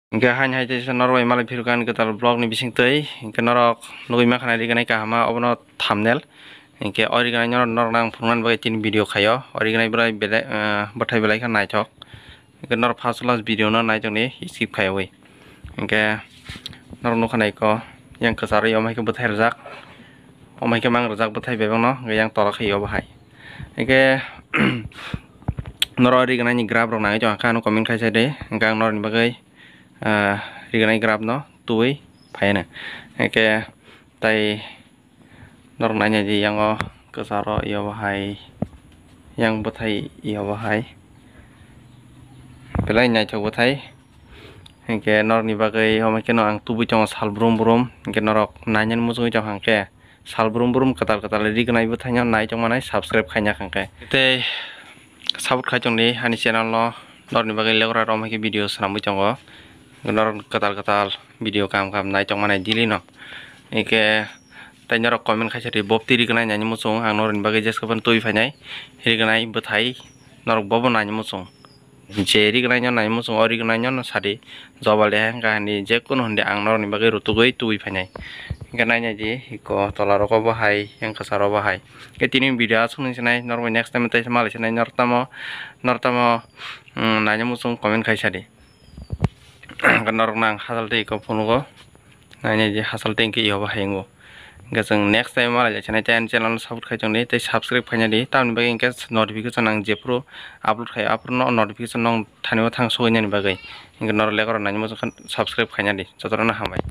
Hingga hanya itu noroi malah firkan kita blog ni bising tei hingga norok nugui makan hari ganai kahama obono thumbnail hingga ori ganai norok nang purman bagai tin video kayo ori ganai berai bele batai belai kan naicok hingga norok first last video no naicok ni skip kayo we hingga norok nukanai ko yang kesari omai ke batai rejak omai ke mang rejak batai bebang no yang tolak kayo bahai hingga norok ori ganai ni grab rok naicok akan komen kai sai deh hingga norok ni bagai riganai grab no tui paina ke tai nornanya di yang kesaro iya bahai yang batai iya bahai belai nyai cok batai ke nor ni bagai homa ke no ang tubu cong sal brum brum ke norok nanyan musuh cong hangke sal brum brum katal katal riganai batai nyo nai cong manai subscribe kanya hangke te sabut kacong ni hani channel no nor ni bagai lekora rom ke video serambu cong nor katal video kam nai cong mana dili no ike tanya rok komen kasih di bob tiri kena nyanyi musung ang norin bagai jas kapan tui fanyai hiri kena betai norok bobo nanya musung jeri kena nyon nanya musung ori kena nyon sadi jawab deh kah ni jekun honde ang norin bagai rutugoi tui fanyai ike nanya ji iko tola roko bahai yang kesaro bahai ke tini video asung nih senai norok next time teh semalih senai nortamo nanya musung komen kasih di kan orang nang hasal teh ko phone ko nanya je hasal teh ke iyo bahai ngo gaseng next time malah channel support khai jong ni tei subscribe khanya di tamni bagai ingke notification ang je pro upload khai upload no notification nong thani thang so ni bagai ingke nor lekor nanya mo subscribe khanya di jotorna hambai।